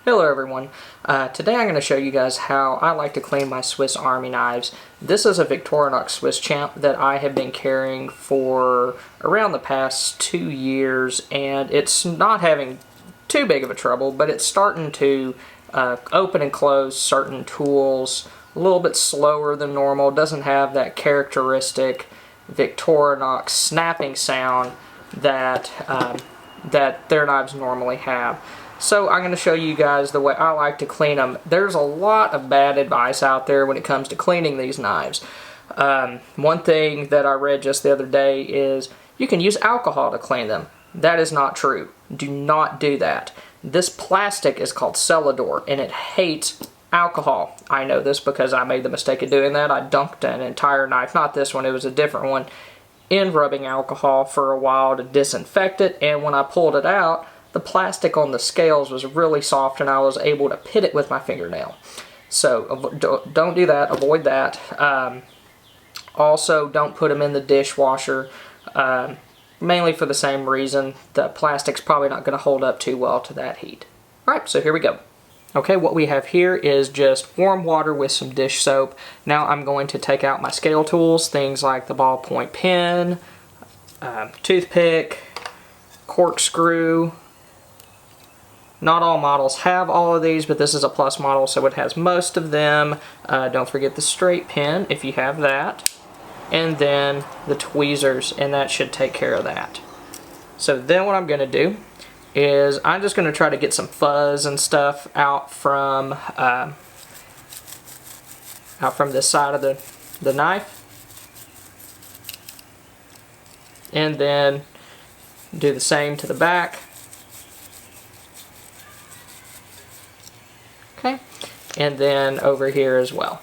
Hello everyone. Today I'm going to show you guys how I like to clean my Swiss Army knives. This is a Victorinox Swiss Champ that I have been carrying for around the past 2 years, and it's not having too big of a trouble, but it's starting to open and close certain tools a little bit slower than normal. It doesn't have that characteristic Victorinox snapping sound that their knives normally have. So I'm going to show you guys the way I like to clean them. There's a lot of bad advice out there when it comes to cleaning these knives. One thing that I read just the other day is you can use alcohol to clean them. That is not true. Do not do that. This plastic is called Celador and it hates alcohol. I know this because I made the mistake of doing that. I dunked an entire knife, not this one, it was a different one, in rubbing alcohol for a while to disinfect it, and when I pulled it out, the plastic on the scales was really soft and I was able to pit it with my fingernail. So don't do that, avoid that. Also, don't put them in the dishwasher, mainly for the same reason. The plastic's probably not going to hold up too well to that heat. Alright, so here we go. Okay, what we have here is just warm water with some dish soap. Now I'm going to take out my scale tools, things like the ballpoint pen, toothpick, corkscrew. Not all models have all of these, but this is a Plus model, so it has most of them. Don't forget the straight pen, if you have that. And then the tweezers, and that should take care of that. So then what I'm going to do is I'm just going to try to get some fuzz and stuff out from this side of the knife. And then do the same to the back. Okay, and then over here as well.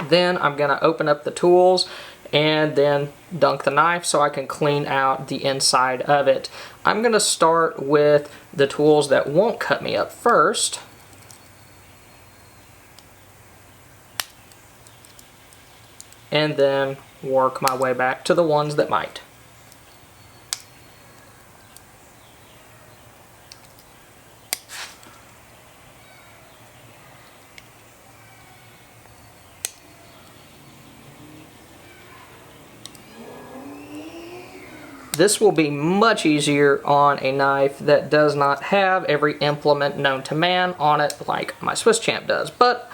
Then I'm going to open up the tools and then dunk the knife so I can clean out the inside of it. I'm going to start with the tools that won't cut me up first. And then work my way back to the ones that might. This will be much easier on a knife that does not have every implement known to man on it like my Swiss Champ does, but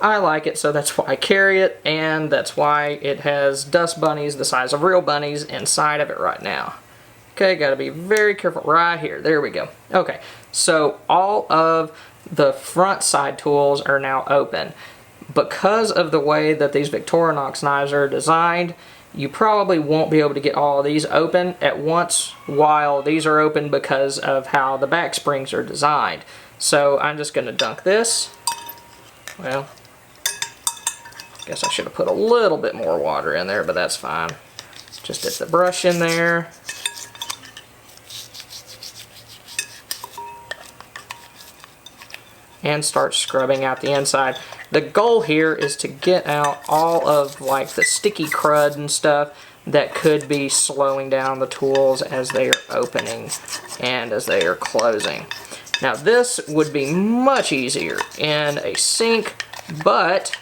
I like it, so that's why I carry it, and that's why it has dust bunnies the size of real bunnies inside of it right now. Okay, gotta be very careful right here. There we go. Okay, so all of the front side tools are now open. Because of the way that these Victorinox knives are designed, you probably won't be able to get all of these open at once while these are open because of how the back springs are designed. So I'm just going to dunk this. Well, guess I should have put a little bit more water in there, but that's fine. Just dip the brush in there. And start scrubbing out the inside. The goal here is to get out all of like the sticky crud and stuff that could be slowing down the tools as they are opening and as they are closing. Now this would be much easier in a sink, but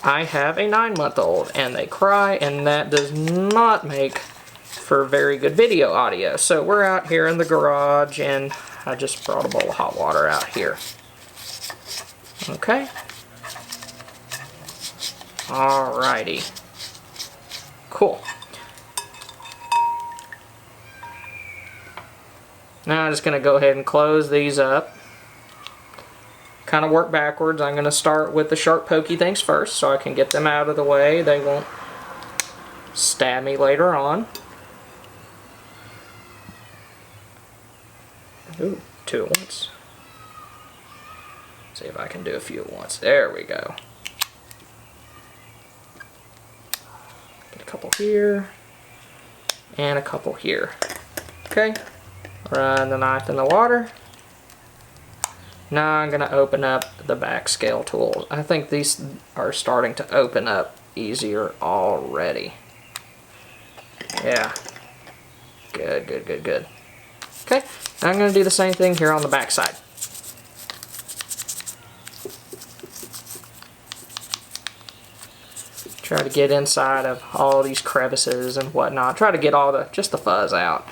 I have a 9-month-old and they cry, and that does not make for very good video audio. So we're out here in the garage and I just brought a bowl of hot water out here. Okay. Alrighty. Cool. Now I'm just going to go ahead and close these up. Kind of work backwards. I'm going to start with the sharp pokey things first so I can get them out of the way. They won't stab me later on. Ooh, 2 at once. See if I can do a few at once. There we go. Get a couple here and a couple here. Okay. Run the knife in the water. Now I'm going to open up the back scale tool. I think these are starting to open up easier already. Yeah. Good, good, good, good. Okay, and I'm going to do the same thing here on the back side. Try to get inside of all these crevices and whatnot. Try to get all the, just the fuzz out.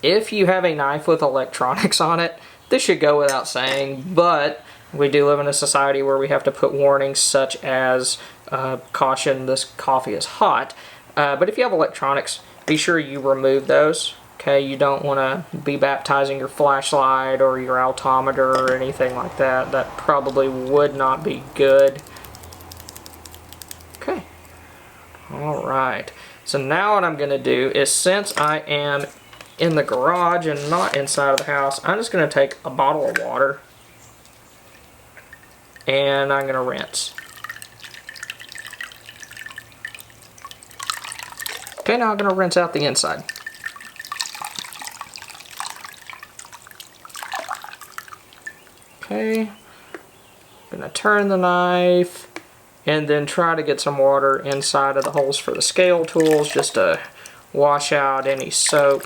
If you have a knife with electronics on it, this should go without saying, but we do live in a society where we have to put warnings such as caution, this coffee is hot. But if you have electronics, be sure you remove those. Okay, you don't want to be baptizing your flashlight or your altimeter or anything like that. That probably would not be good. Okay. Alright. So now what I'm going to do is, since I am in the garage and not inside of the house, I'm just going to take a bottle of water and I'm going to rinse. Okay, now I'm going to rinse out the inside. Okay, I'm going to turn the knife and then try to get some water inside of the holes for the scale tools just to wash out any soap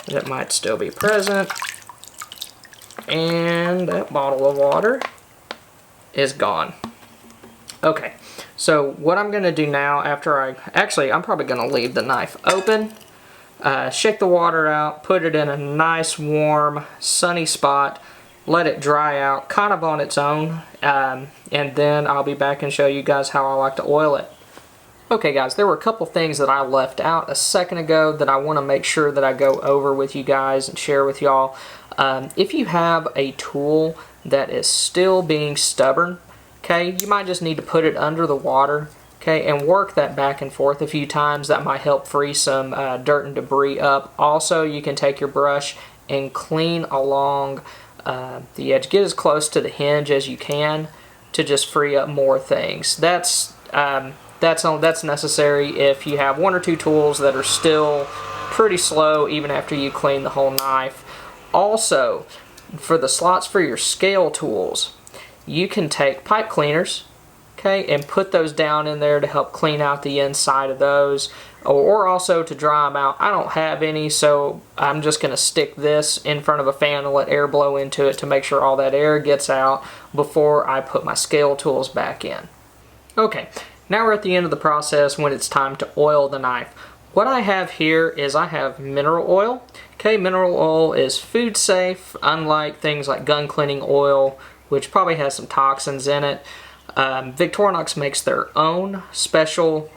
that might still be present. And that bottle of water is gone. Okay, so what I'm going to do now after I'm probably going to leave the knife open, shake the water out, put it in a nice warm sunny spot, let it dry out kind of on its own, and then I'll be back and show you guys how I like to oil it. Okay guys, there were a couple things that I left out a second ago that I want to make sure that I go over with you guys and share with y'all. If you have a tool that is still being stubborn, okay, you might just need to put it under the water, okay, and work that back and forth a few times. That might help free some dirt and debris up. Also, you can take your brush and clean along the edge. Get as close to the hinge as you can to just free up more things. That's necessary if you have one or two tools that are still pretty slow even after you clean the whole knife. Also, for the slots for your scale tools, you can take pipe cleaners, okay, and put those down in there to help clean out the inside of those, or also to dry them out. I don't have any, so I'm just going to stick this in front of a fan and let air blow into it to make sure all that air gets out before I put my scale tools back in. Okay, now we're at the end of the process when it's time to oil the knife. What I have here is I have mineral oil. Okay, mineral oil is food safe, unlike things like gun cleaning oil, which probably has some toxins in it. Victorinox makes their own special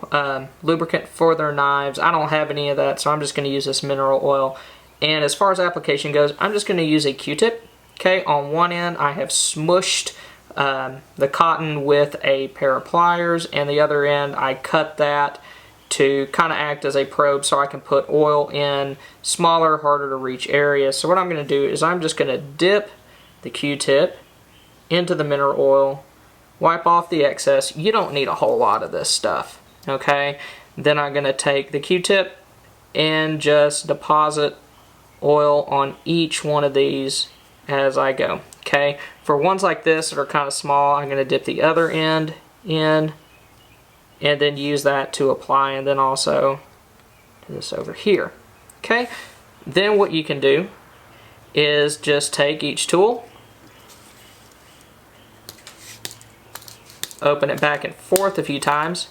lubricant for their knives. I don't have any of that, so I'm just going to use this mineral oil. And as far as application goes, I'm just going to use a Q-tip. Okay, on one end I have smushed the cotton with a pair of pliers, and the other end I cut that to kind of act as a probe so I can put oil in smaller, harder to reach areas. So what I'm going to do is I'm just going to dip the Q-tip into the mineral oil, wipe off the excess. You don't need a whole lot of this stuff, okay? Then I'm going to take the Q-tip and just deposit oil on each one of these as I go, okay? For ones like this that are kind of small, I'm going to dip the other end in and then use that to apply, and then also do this over here, okay? Then what you can do is just take each tool, open it back and forth a few times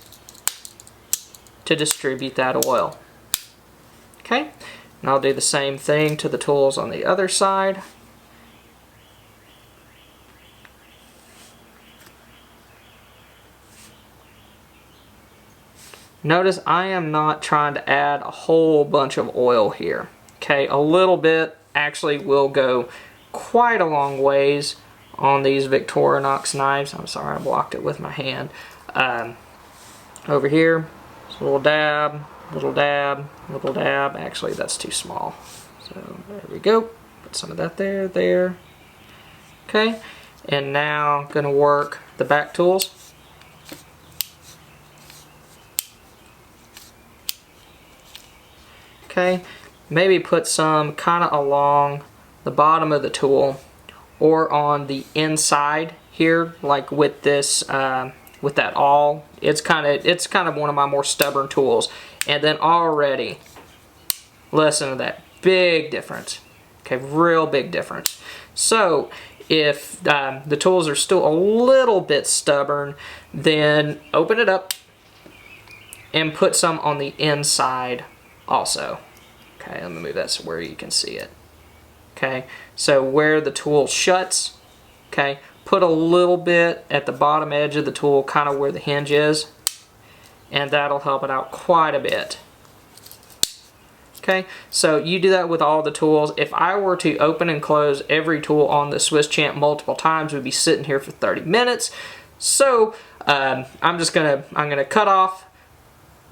to distribute that oil. Okay, and I'll do the same thing to the tools on the other side. Notice I am not trying to add a whole bunch of oil here. Okay, a little bit actually will go quite a long ways on these Victorinox knives. I'm sorry, I blocked it with my hand. Over here, just a little dab, little dab, little dab. Actually, that's too small. So there we go. Put some of that there. Okay, and now I'm gonna work the back tools. Okay, maybe put some kind of along the bottom of the tool or on the inside here, like with this with that awl. It's kind of one of my more stubborn tools. And then already, listen to that, big difference. Okay, real big difference. So if the tools are still a little bit stubborn, then open it up and put some on the inside also. Okay, let me move that so where you can see it. Okay, so where the tool shuts, okay, put a little bit at the bottom edge of the tool, kind of where the hinge is, and that'll help it out quite a bit. Okay, so you do that with all the tools. If I were to open and close every tool on the Swiss Champ multiple times, we'd be sitting here for 30 minutes. So I'm gonna cut off.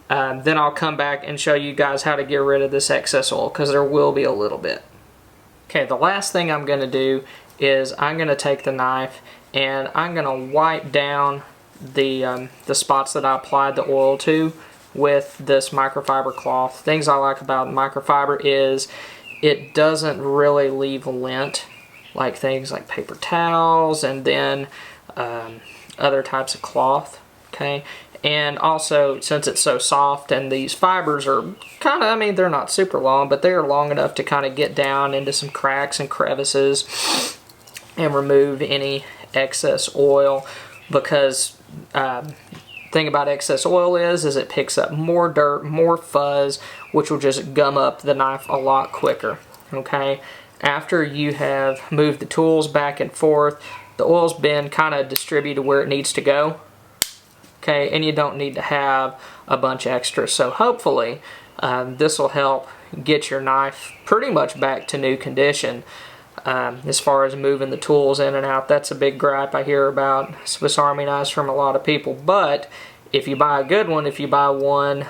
Then I'll come back and show you guys how to get rid of this excess oil, because there will be a little bit. Okay, the last thing I'm gonna do is I'm gonna take the knife and I'm gonna wipe down the spots that I applied the oil to with this microfiber cloth. Things I like about microfiber is it doesn't really leave lint like things like paper towels and then other types of cloth. Okay, and also since it's so soft and these fibers are kind of, I mean, they're not super long, but they're long enough to kind of get down into some cracks and crevices and remove any excess oil, because thing about excess oil is it picks up more dirt, more fuzz, which will just gum up the knife a lot quicker. Okay, after you have moved the tools back and forth, the oil's been kind of distributed where it needs to go. Okay, and you don't need to have a bunch extra. So hopefully this will help get your knife pretty much back to new condition. As far as moving the tools in and out, that's a big gripe I hear about Swiss Army knives from a lot of people. But if you buy a good one, if you buy one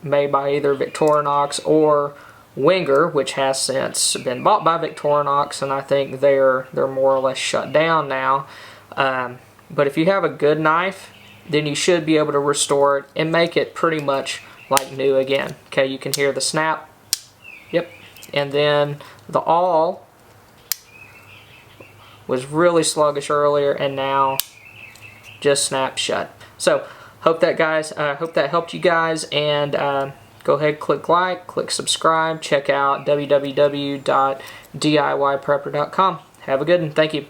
made by either Victorinox or Wenger, which has since been bought by Victorinox, and I think they're more or less shut down now. But if you have a good knife, then you should be able to restore it and make it pretty much like new again. Okay, you can hear the snap. Yep, and then the awl was really sluggish earlier and now just snapped shut. So hope that helped you guys, and go ahead, click like, click subscribe, check out www.diyprepper.com. Have a good one. Thank you.